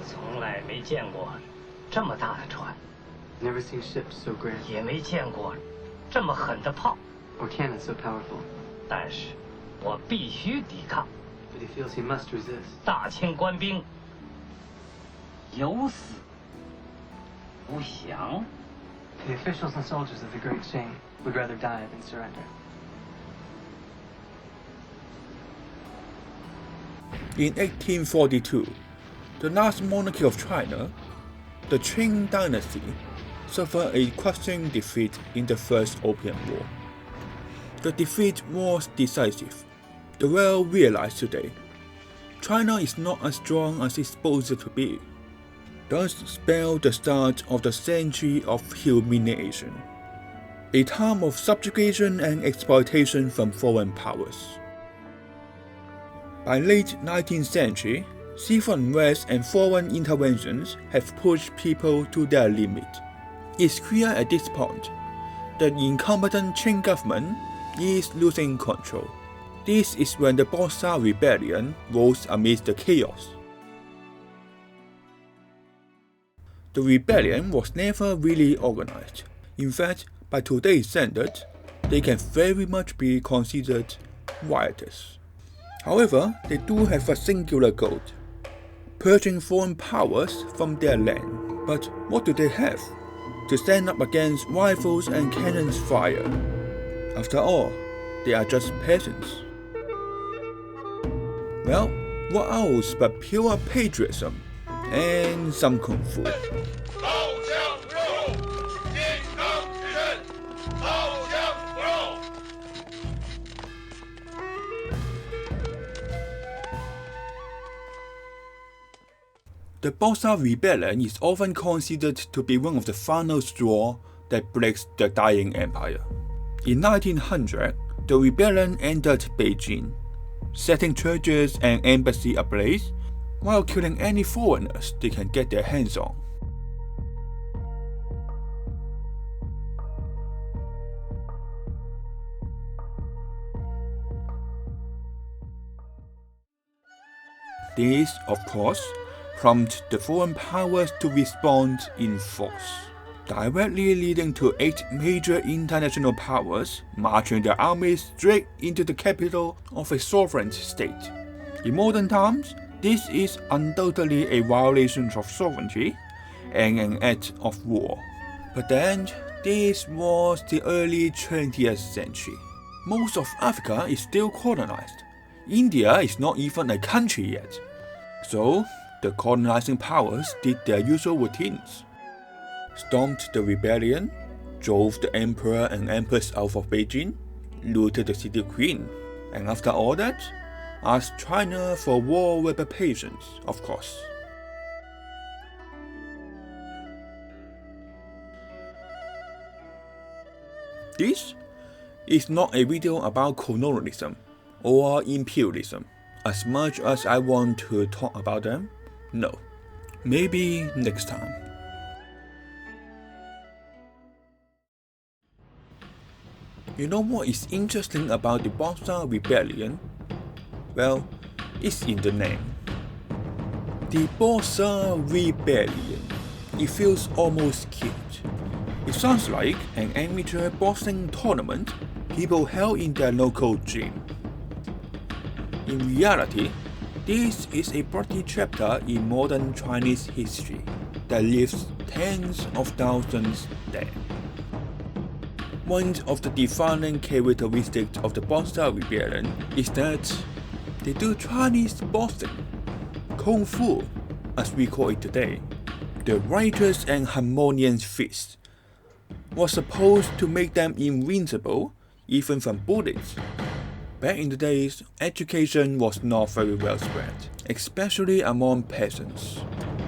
从来没见过这么大的船， Never seen ships so grand 也没见过这么狠的炮。 or cannons so powerful. 但是，我必须抵抗。 But he feels he must resist. 大清官兵有死不降。 The officials and soldiers of the Great Chain would rather die than surrender. In 1842, the last monarchy of China, the Qing dynasty, suffered a crushing defeat in the First Opium War. The defeat was decisive. The world realized today, China is not as strong as it's supposed to be. Thus spelled the start of the century of humiliation, a time of subjugation and exploitation from foreign powers. By late 19th century, civil unrest and foreign interventions have pushed people to their limit. It's clear at this point that the incompetent Qing government is losing control. This is when the Boxer Rebellion rose amidst the chaos. The rebellion was never really organized. In fact, by today's standards, they can very much be considered riotous. However, they do have a singular goal: purging foreign powers from their land. But what do they have to stand up against rifles and cannons fire? After all, they are just peasants. Well, what else but pure patriotism and some kung fu? The Boxer Rebellion is often considered to be one of the final straw that breaks the dying empire. In 1900, the rebellion entered Beijing, setting churches and embassies ablaze, while killing any foreigners they can get their hands on. This, of course, prompted the foreign powers to respond in force, directly leading to 8 major international powers marching their armies straight into the capital of a sovereign state. In modern times, this is undoubtedly a violation of sovereignty and an act of war. But then, this was the early 20th century. Most of Africa is still colonized. India is not even a country yet. So, the colonizing powers did their usual routines: stormed the rebellion, drove the emperor and empress out of Beijing, looted the city queen, and after all that, asked China for war reparations, of course. This is not a video about colonialism or imperialism. As much as I want to talk about them, no. Maybe next time. You know what is interesting about the Boxer Rebellion? Well, it's in the name. The Boxer Rebellion. It feels almost cute. It sounds like an amateur boxing tournament people held in their local gym. In reality, this is a bloody chapter in modern Chinese history that leaves tens of thousands dead. One of the defining characteristics of the Boxer Rebellion is that they do Chinese boxing, kung fu, as we call it today. The righteous and harmonious fist was supposed to make them invincible even from bullets. Back in the days, education was not very well spread, especially among peasants.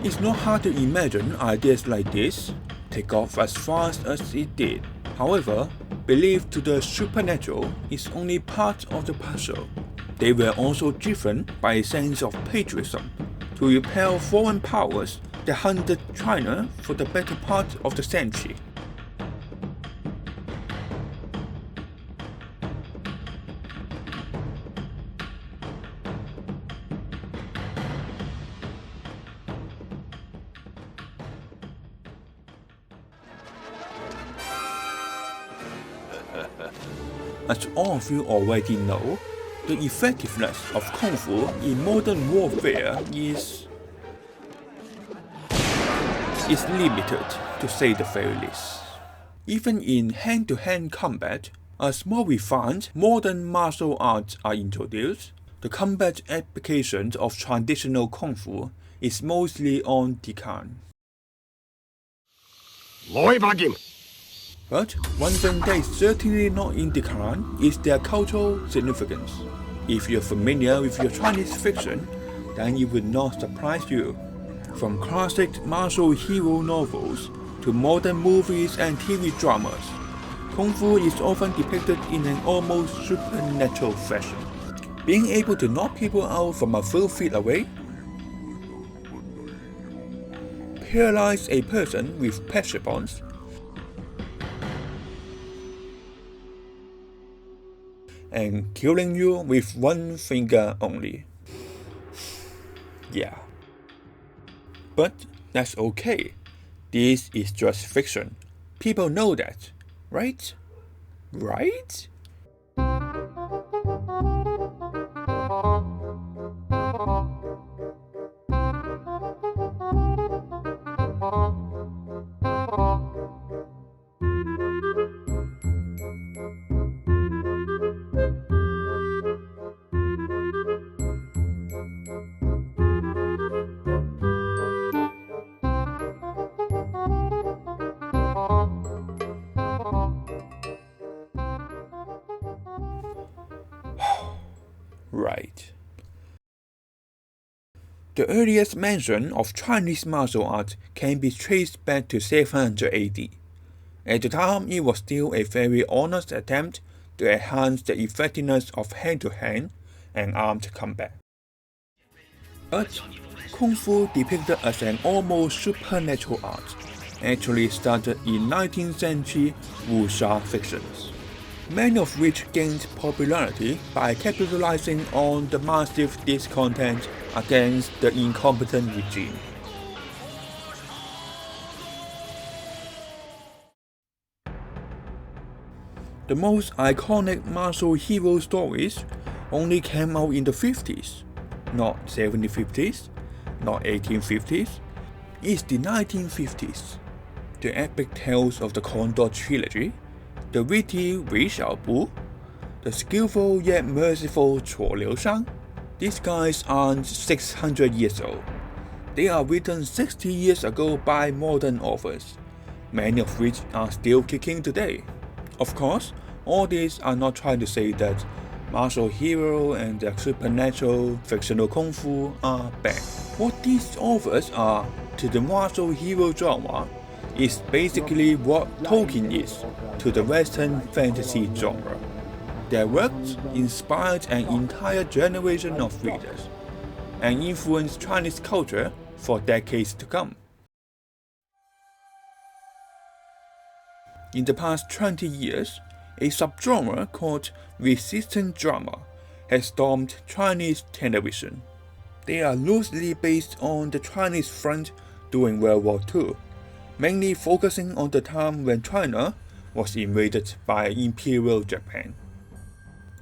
It's not hard to imagine ideas like this take off as fast as it did. However, belief to the supernatural is only part of the puzzle. They were also driven by a sense of patriotism to repel foreign powers that hunted China for the better part of the century. as all of you already know, the effectiveness of Kung Fu in modern warfare is limited, to say the very least. Even in hand-to-hand combat, as more refined modern martial arts are introduced, the combat application of traditional Kung Fu is mostly on decline. But one thing that is certainly not in decline is their cultural significance. If you're familiar with your Chinese fiction, then it would not surprise you. From classic martial hero novels to modern movies and TV dramas, Kung Fu is often depicted in an almost supernatural fashion. Being able to knock people out from a few feet away, paralyze a person with pressure bonds, and killing you with one finger only. Yeah. But that's okay. This is just fiction. People know that, right? Right? Right. The earliest mention of Chinese martial arts can be traced back to 700 AD. At the time, it was still a very honest attempt to enhance the effectiveness of hand-to-hand and armed combat. But Kung Fu, depicted as an almost supernatural art, actually started in 19th century wuxia fictions, many of which gained popularity by capitalizing on the massive discontent against the incompetent regime. The most iconic martial hero stories only came out in the 50s, not 1750s, not 1850s, it's the 1950s. The epic tales of the Condor trilogy, the witty Wei Xiaobu, the skillful yet merciful Chuo Liu Shang. These guys aren't 600 years old. They are written 60 years ago by modern authors, many of which are still kicking today. Of course, all these are not trying to say that martial hero and their supernatural fictional Kung Fu are bad. What these authors are to the martial hero genre is basically what Tolkien is to the Western fantasy genre. Their works inspired an entire generation of readers and influenced Chinese culture for decades to come. In the past 20 years, a subgenre called resistance drama has stormed Chinese television. They are loosely based on the Chinese front during World War II, mainly focusing on the time when China was invaded by Imperial Japan.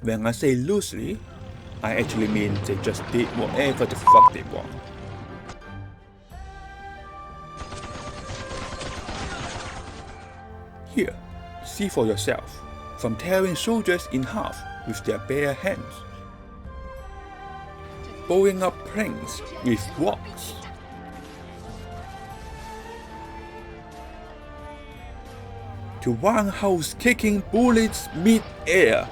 When I say loosely, I actually mean they just did whatever the fuck they want. Here, see for yourself, from tearing soldiers in half with their bare hands, blowing up planes with rocks, to roundhouse kicking bullets mid-air.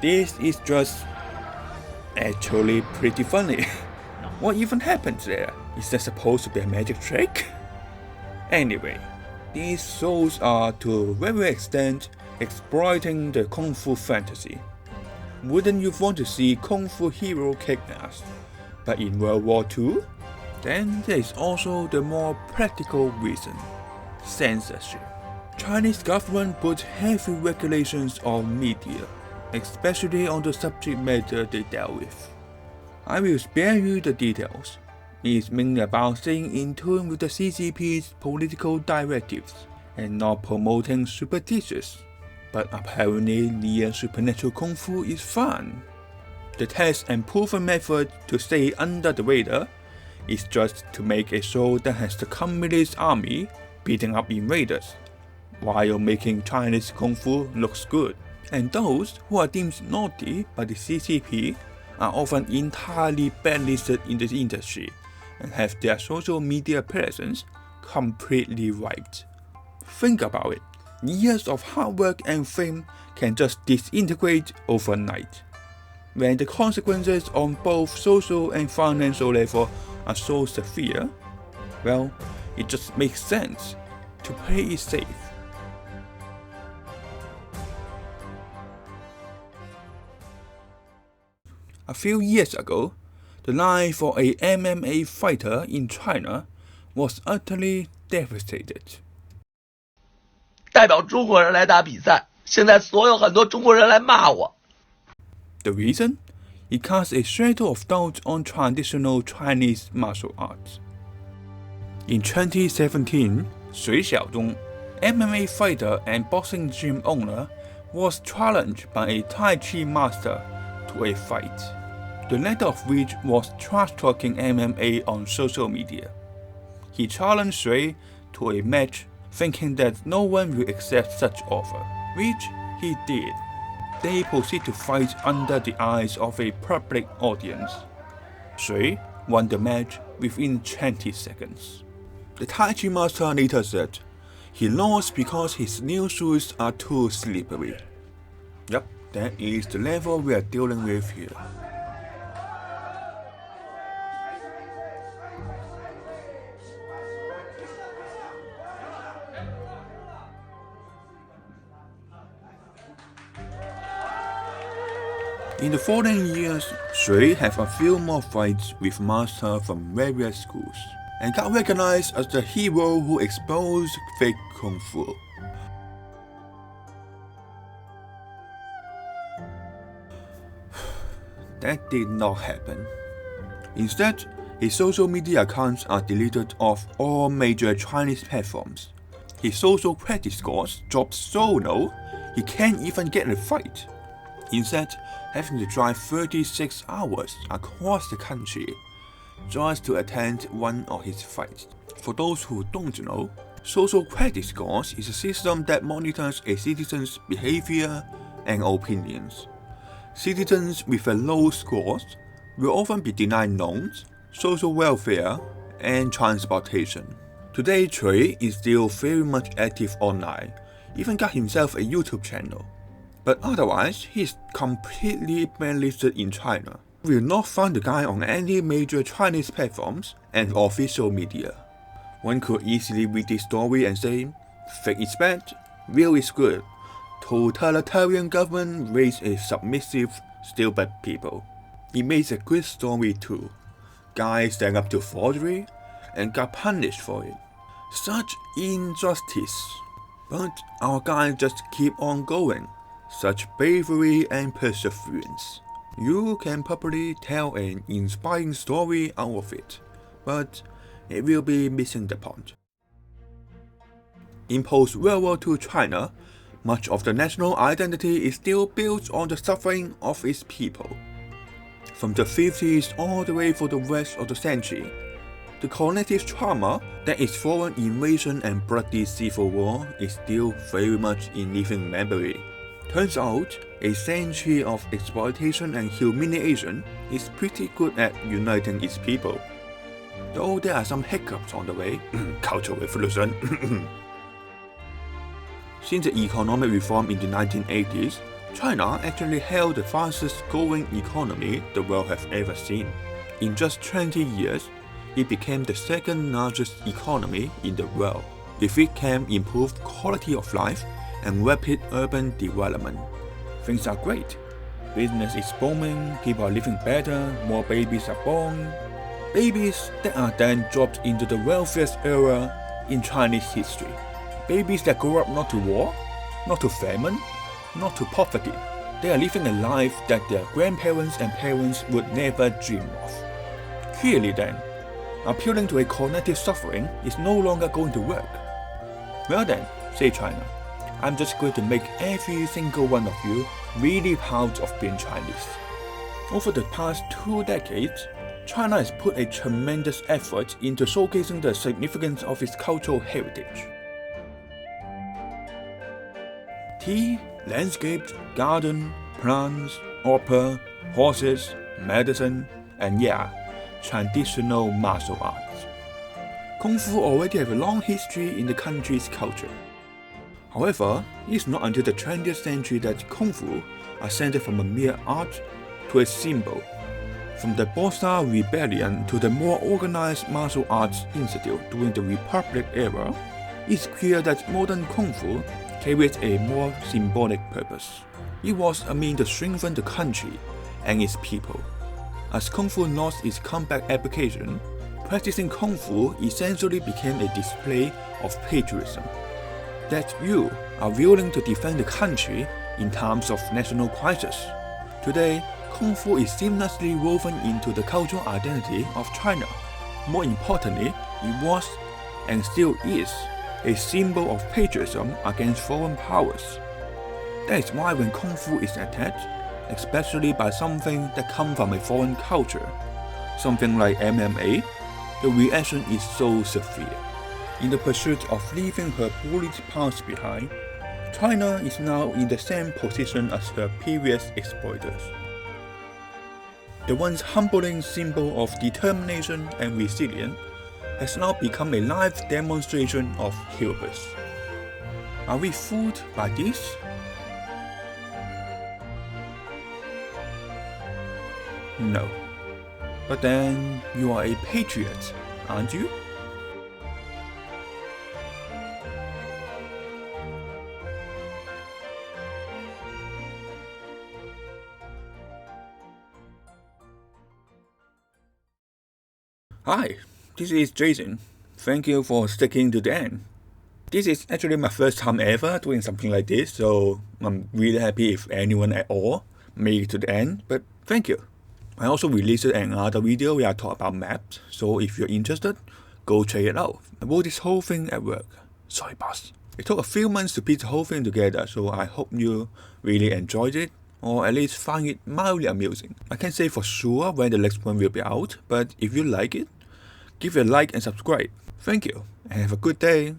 This is just actually pretty funny. What even happened there? Is that supposed to be a magic trick? Anyway, these shows are to a very extent exploiting the Kung Fu fantasy. Wouldn't you want to see Kung Fu hero kick ass? But in World War II? Then there is also the more practical reason: censorship. Chinese government put heavy regulations on media, especially on the subject matter they dealt with. I will spare you the details, is mainly about staying in tune with the CCP's political directives and not promoting superstitions. But apparently near supernatural kung fu is fun. The test and proven method to stay under the radar is just to make a show that has the Communist army beating up invaders, while making Chinese kung fu looks good. And those who are deemed naughty by the CCP are often entirely blacklisted in the industry and have their social media presence completely wiped. Think about it. Years of hard work and fame can just disintegrate overnight. When the consequences on both social and financial level are so severe, well, it just makes sense to play it safe. A few years ago, the life for a MMA fighter in China was utterly devastated. 代表中国人来打比赛，现在很多中国人来骂我。 The reason? It casts a shadow of doubt on traditional Chinese martial arts. In 2017, Sui Xiaodong, MMA fighter and boxing gym owner, was challenged by a Tai Chi master to a fight, the latter of which was trash-talking MMA on social media. He challenged Sui to a match thinking that no one will accept such offer, which he did. They proceed to fight under the eyes of a public audience. Sui won the match within 20 seconds. The Tai Chi master later said he lost because his new shoes are too slippery. Yep, that is the level we are dealing with here. In the following years, Sui had a few more fights with masters from various schools, and got recognized as the hero who exposed fake kung fu. That did not happen. Instead, his social media accounts are deleted off all major Chinese platforms. His social credit scores dropped so low, he can't even get a fight. Instead, having to drive 36 hours across the country just to attend one of his fights. For those who don't know, social credit scores is a system that monitors a citizen's behavior and opinions. Citizens with a low scores will often be denied loans, social welfare, and transportation. Today, Sui is still very much active online, even got himself a YouTube channel. But otherwise, he's completely blacklisted in China. You will not find the guy on any major Chinese platforms and official media. One could easily read this story and say, fake is bad, real is good. Totalitarian government raised a submissive, stupid people. It makes a good story too. Guy stand up to forgery and got punished for it. Such injustice. But our guy just keep on going. Such bravery and perseverance. You can probably tell an inspiring story out of it, but it will be missing the point. In post-World War II China, much of the national identity is still built on the suffering of its people. From the 50s all the way for the rest of the century, the collective trauma that is foreign invasion and bloody civil war is still very much in living memory. Turns out, a century of exploitation and humiliation is pretty good at uniting its people. Though there are some hiccups on the way, cultural revolution. Since the economic reform in the 1980s, China actually held the fastest growing economy the world has ever seen. In just 20 years, it became the second largest economy in the world. With it came improved quality of life and rapid urban development. Things are great. Business is booming, people are living better, more babies are born. Babies that are then dropped into the wealthiest era in Chinese history. Babies that grow up not to war, not to famine, not to poverty. They are living a life that their grandparents and parents would never dream of. Clearly then, appealing to a collective suffering is no longer going to work. Well then, say China, I'm just going to make every single one of you really proud of being Chinese. Over the past 2 decades, China has put a tremendous effort into showcasing the significance of its cultural heritage. Tea, landscapes, garden, plants, opera, horses, medicine, and yeah, traditional martial arts. Kung Fu already have a long history in the country's culture. However, it's not until the 20th century that Kung Fu ascended from a mere art to a symbol. From the Boxer Rebellion to the more organized martial arts institute during the Republic era, it's clear that modern Kung Fu carries a more symbolic purpose. It was a means to strengthen the country and its people. As Kung Fu lost its combat application, practicing Kung Fu essentially became a display of patriotism. That you are willing to defend the country in times of national crisis. Today, Kung Fu is seamlessly woven into the cultural identity of China. More importantly, it was, and still is, a symbol of patriotism against foreign powers. That is why when Kung Fu is attacked, especially by something that comes from a foreign culture, something like MMA, the reaction is so severe. In the pursuit of leaving her bullied past behind, China is now in the same position as her previous exploiters. The once humbling symbol of determination and resilience has now become a live demonstration of hubris. Are we fooled by this? No. But then you are a patriot, aren't you? Hi, this is Jason. Thank you for sticking to the end. This is actually my first time ever doing something like this, so I'm really happy if anyone at all made it to the end, but thank you. I also released another video where I talk about maps, so if you're interested, go check it out. I wrote this whole thing at work. Sorry boss. It took a few months to piece the whole thing together, so I hope you really enjoyed it, or at least find it mildly amusing. I can't say for sure when the next one will be out, but if you like it, give it a like and subscribe. Thank you, and have a good day.